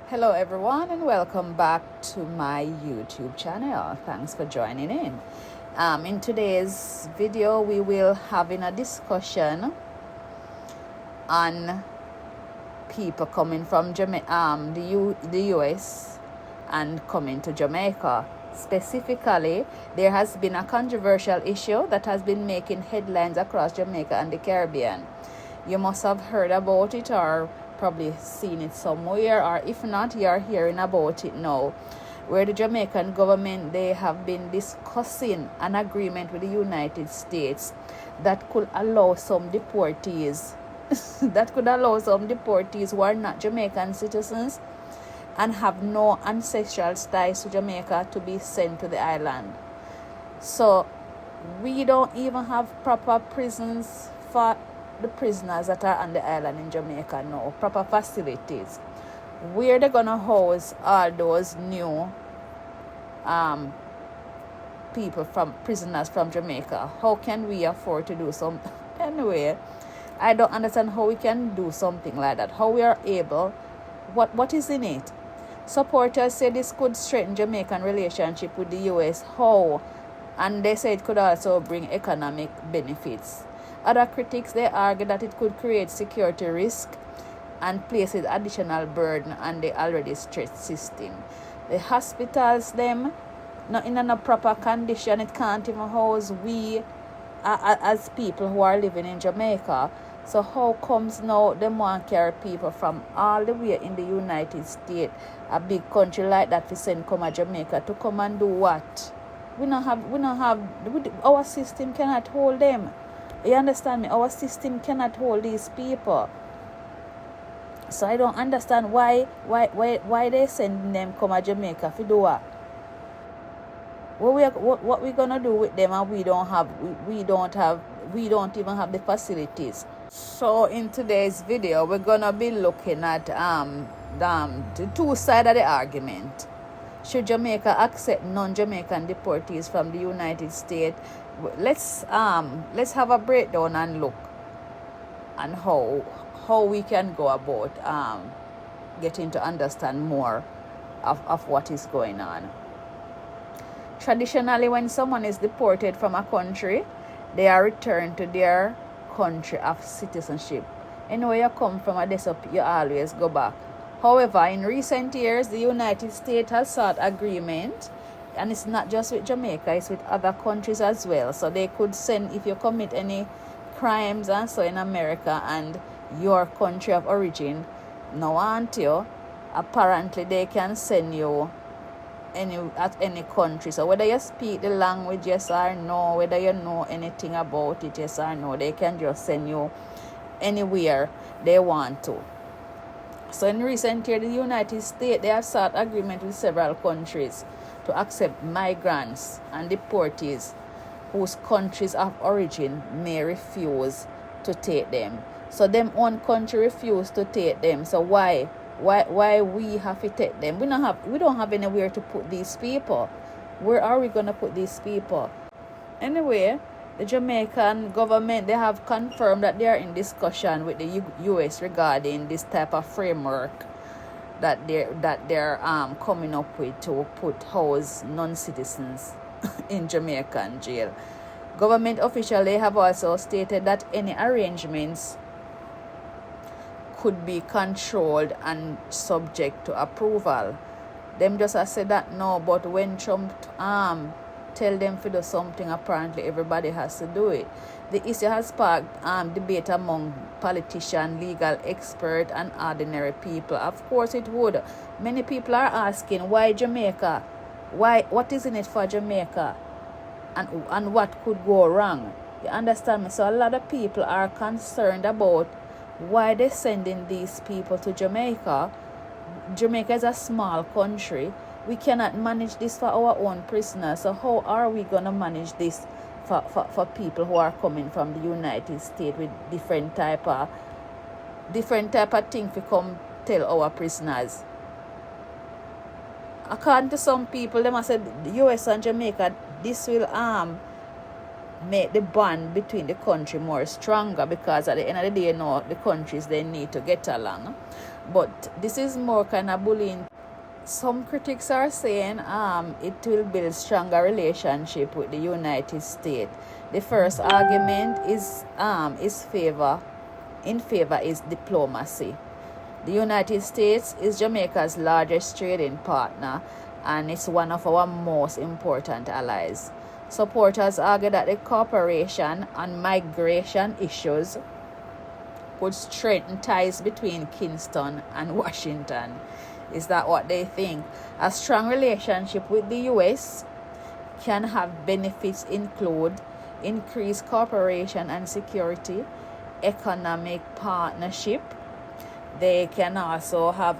Hello everyone and welcome back to my YouTube channel. Thanks for joining in. In today's video we will having a discussion on people coming from the US and coming to Jamaica. Specifically, there has been a controversial issue that has been making headlines across Jamaica and the Caribbean. You must have heard about it or probably seen it somewhere, or if not, you're hearing about it now, where the Jamaican government, they have been discussing an agreement with the United States that could allow some deportees who are not Jamaican citizens and have no ancestral ties to Jamaica to be sent to the island. So we don't even have proper prisons for the prisoners that are on the island in Jamaica now, proper facilities. Where they're gonna house all those new prisoners from Jamaica? How can we afford to do something? Anyway, I don't understand how we can do something like that. How we are able, what is in it? Supporters say this could strengthen Jamaican relationship with the US. How? And they say it could also bring economic benefits. Other critics, they argue that it could create security risk and places additional burden on the already stretched system. The hospitals, them, not in a proper condition. It can't even house we as people who are living in Jamaica. So how comes now them want to carry people from all the way in the United States, a big country like that, to send come to Jamaica to come and do what? Our system cannot hold them. You understand me? Our system cannot hold these people. So I don't understand why they send them come to Jamaica for do what? What we gonna do with them, and we don't even have the facilities. So in today's video we're gonna be looking at the two sides of the argument. Should Jamaica accept non-Jamaican deportees from the United States? Let's have a breakdown and look and how we can go about getting to understand more of what is going on. Traditionally, when someone is deported from a country, they are returned to their country of citizenship. Anywhere you come from, you always go back. However, in recent years, the United States has sought agreement, and it's not just with Jamaica, it's with other countries as well. So they could send, if you commit any crimes and so in America and your country of origin no want you, apparently they can send you at any country. So whether you speak the language, yes or no, whether you know anything about it, yes or no, they can just send you anywhere they want to. So in recent years, the United States, they have sought agreement with several countries to accept migrants and deportees whose countries of origin may refuse to take them. So them own country refuse to take them. So why we have to take them? We don't have anywhere to put these people. Where are we gonna put these people? Anyway, the Jamaican government, they have confirmed that they are in discussion with the US regarding this type of framework that they're coming up with to house non-citizens in Jamaican jail. Government officials, they have also stated that any arrangements could be controlled and subject to approval. Them just said that no, but when Trump tell them to do something, apparently everybody has to do it. The issue has sparked debate among politicians, legal experts, and ordinary people. Of course it would. Many people are asking, why Jamaica? What is in it for Jamaica? And what could go wrong? You understand me? So a lot of people are concerned about why they're sending these people to Jamaica. Jamaica is a small country. We cannot manage this for our own prisoners. So how are we going to manage this for people who are coming from the United States with different type of thing to come tell our prisoners? According to some people, they must say the US and Jamaica, this will make the bond between the country more stronger, because at the end of the day, you know, the countries, they need to get along. But this is more kind of bullying. Some critics are saying it will build stronger relationship with the United States. The first argument is in favor is diplomacy. The United States is Jamaica's largest trading partner, and it's one of our most important allies. Supporters argue that the cooperation on migration issues could strengthen ties between Kingston and Washington. Is that what they think? A strong relationship with the US can have benefits include increased cooperation and security, economic partnership. They can also have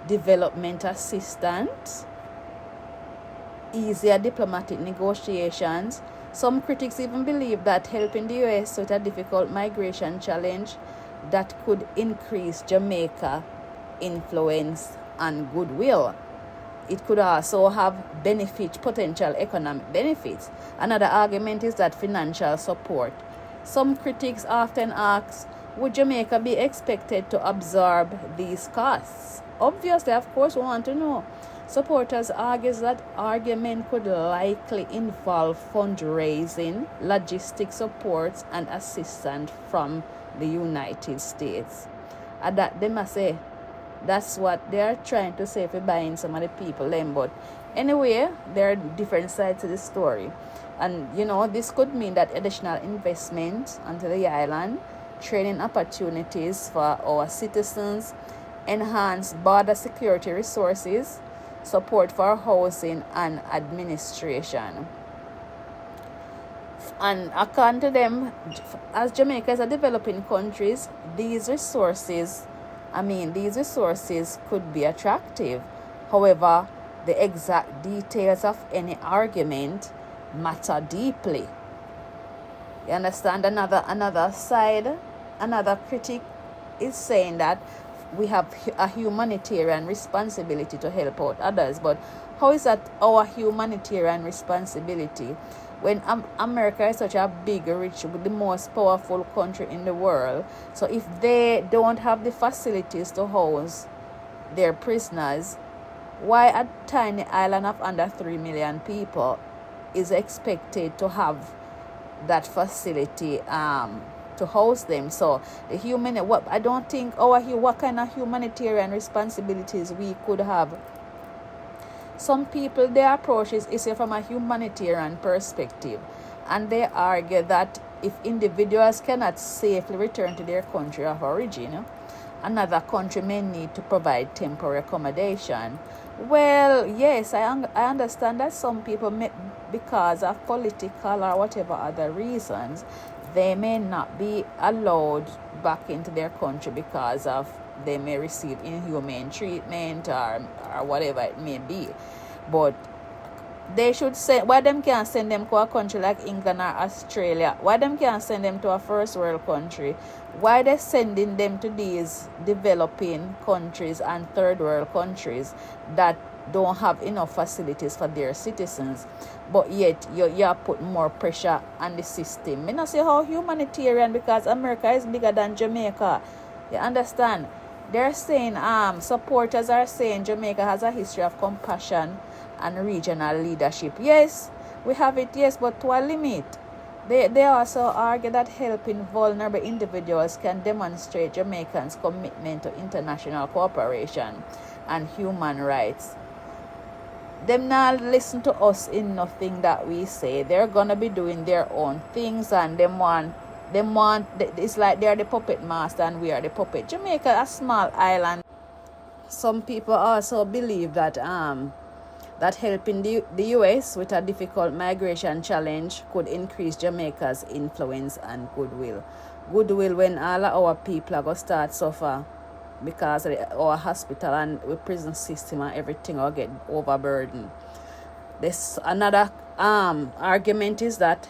development assistance, easier diplomatic negotiations. Some critics even believe that helping the US with a difficult migration challenge that could increase Jamaica influence and goodwill. It could also have potential economic benefits. Another argument is that financial support. Some critics often ask, would Jamaica be expected to absorb these costs? Obviously, of course, we want to know. Supporters argue that argument could likely involve fundraising, logistic support, and assistance from the United States. And that they must say, that's what they are trying to say for buying some of the people then. But anyway, there are different sides to the story. And you know, this could mean that additional investment onto the island, training opportunities for our citizens, enhanced border security resources, support for housing and administration. And according to them, as Jamaica is a developing country, these resources could be attractive. However, the exact details of any argument matter deeply. You understand? Another side, another critic is saying that we have a humanitarian responsibility to help out others. But how is that our humanitarian responsibility when America is such a big, rich, the most powerful country in the world? So if they don't have the facilities to house their prisoners, why a tiny island of under 3 million people is expected to have that facility to host them? So I don't think what kind of humanitarian responsibilities we could have. Some people, their approach is from a humanitarian perspective, and they argue that if individuals cannot safely return to their country of origin, another country may need to provide temporary accommodation. Well, yes, I understand that some people because of political or whatever other reasons, they may not be allowed back into their country because of they may receive inhumane treatment or whatever it may be. But they should send, why them can't send them to a country like England or Australia? Why them can't send them to a first world country? Why they sending them to these developing countries and third world countries that don't have enough facilities for their citizens? But yet you put more pressure on the system. I not say how humanitarian, because America is bigger than Jamaica. You understand? They're saying supporters are saying Jamaica has a history of compassion and regional leadership. Yes, we have it, yes, but to a limit. They also argue that helping vulnerable individuals can demonstrate Jamaicans' commitment to international cooperation and human rights. Them not listen to us in nothing that we say. They're gonna be doing their own things, and them want it's like they're the puppet master and we are the puppet. Jamaica, a small island. Some people also believe that helping the US with a difficult migration challenge could increase Jamaica's influence and goodwill. Goodwill when all of our people are going to start suffer because of our hospital and the prison system and everything will get overburdened. This another argument is that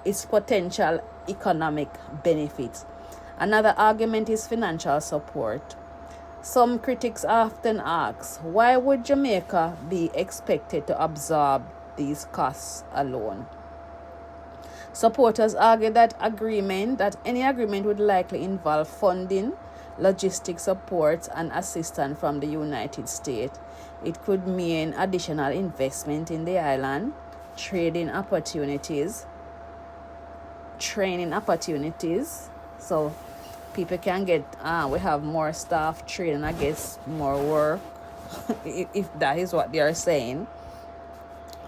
it's potential economic benefits. Another argument is financial support. Some critics often ask, why would Jamaica be expected to absorb these costs alone? Supporters argue that any agreement would likely involve funding, logistic support, and assistance from the United States. It could mean additional investment in the island, training opportunities, so people can get we have more staff training, I guess more work if that is what they are saying.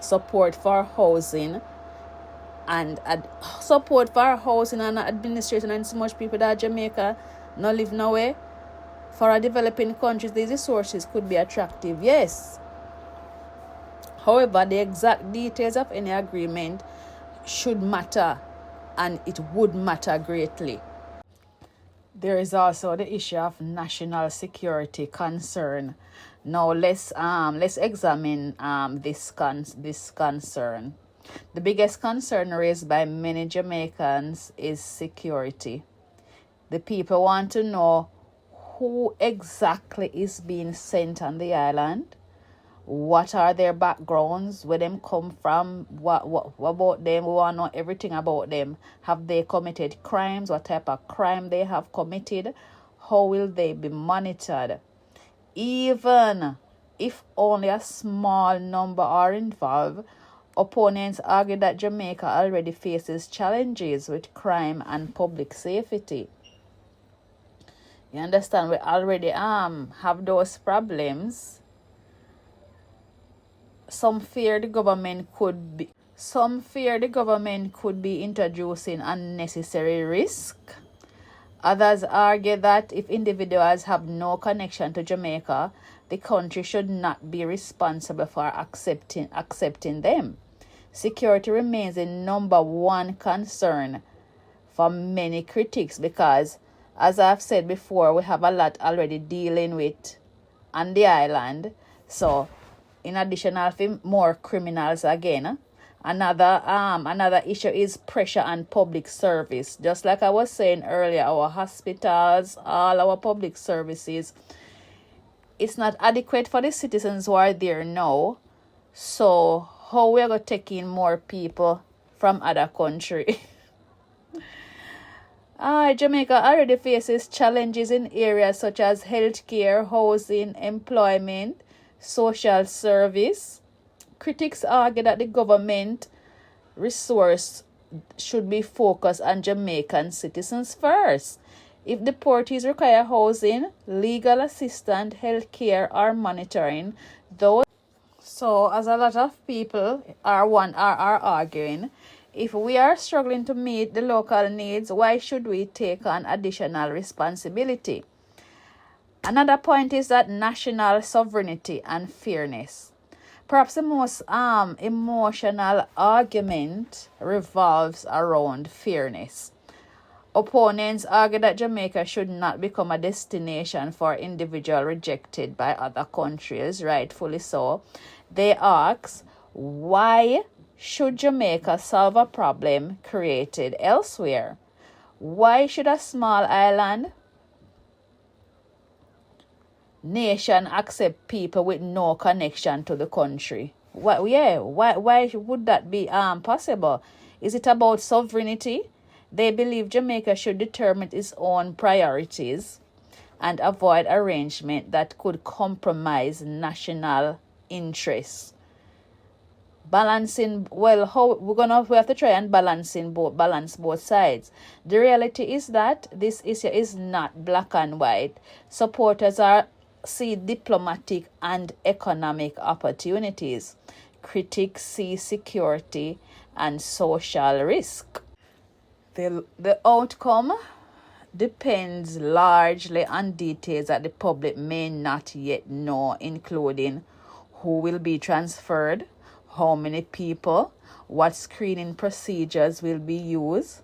Support for housing and administration, and so much people that Jamaica not live nowhere. For a developing countries, these resources could be attractive, yes. However, the exact details of any agreement should matter, and it would matter greatly. There is also the issue of national security concern. Now let's examine this concern. The biggest concern raised by many Jamaicans is security. The people want to know who exactly is being sent on the island. What are their backgrounds? Where them come from? What about them? We want to know everything about them. Have they committed crimes? What type of crime they have committed? How will they be monitored? Even if only a small number are involved, opponents argue that Jamaica already faces challenges with crime and public safety. You understand? We already have those problems. Some fear the government could be introducing unnecessary risk. Others argue that if individuals have no connection to Jamaica, the country should not be responsible for accepting them. Security remains the number one concern for many critics because, as I've said before, we have a lot already dealing with on the island. So, in addition to more criminals again, another issue is pressure on public service. Just like I was saying earlier, our hospitals, all our public services, it's not adequate for the citizens who are there now. So how we are going to take in more people from other country? Jamaica already faces challenges in areas such as healthcare, housing, employment, social service. Critics argue that the government resource should be focused on Jamaican citizens first. If deportees require housing, legal assistance, healthcare, or monitoring, those. So, as a lot of people are arguing, if we are struggling to meet the local needs, why should we take on additional responsibility? Another point is that national sovereignty and fairness. Perhaps the most emotional argument revolves around fairness. Opponents argue that Jamaica should not become a destination for individuals rejected by other countries, rightfully so. They ask, why should Jamaica solve a problem created elsewhere? Why should a small island nation accept people with no connection to the country? Why would that be possible? Is it about sovereignty? They believe Jamaica should determine its own priorities and avoid arrangement that could compromise national interests. We have to try and balance both sides. The reality is that this issue is not black and white. Supporters see diplomatic and economic opportunities. Critics see security and social risk. The outcome depends largely on details that the public may not yet know, including who will be transferred, how many people, what screening procedures will be used,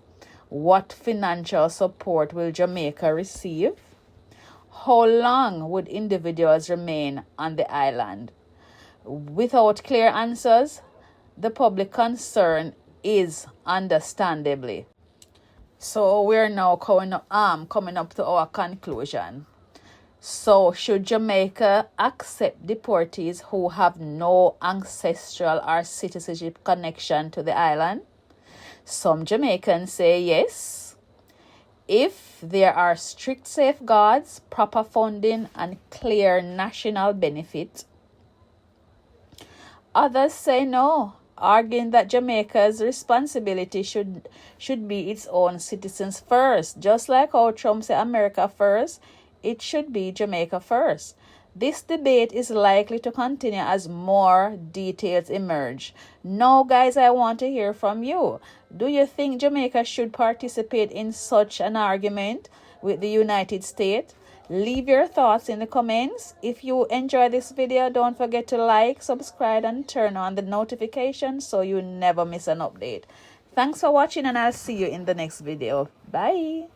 what financial support will Jamaica receive, how long would individuals remain on the island. Without clear answers, the public concern is understandably. So we're now coming up to our conclusion. So should Jamaica accept deportees who have no ancestral or citizenship connection to the island? Some Jamaicans say yes, if there are strict safeguards, proper funding, and clear national benefit. Others say no, arguing that Jamaica's responsibility should be its own citizens first. Just like how Trump said America first, it should be Jamaica first. This debate is likely to continue as more details emerge. Now, guys, I want to hear from you. Do you think Jamaica should participate in such an argument with the United States? Leave your thoughts in the comments. If you enjoy this video, don't forget to like, subscribe, and turn on the notifications so you never miss an update. Thanks for watching, and I'll see you in the next video. Bye.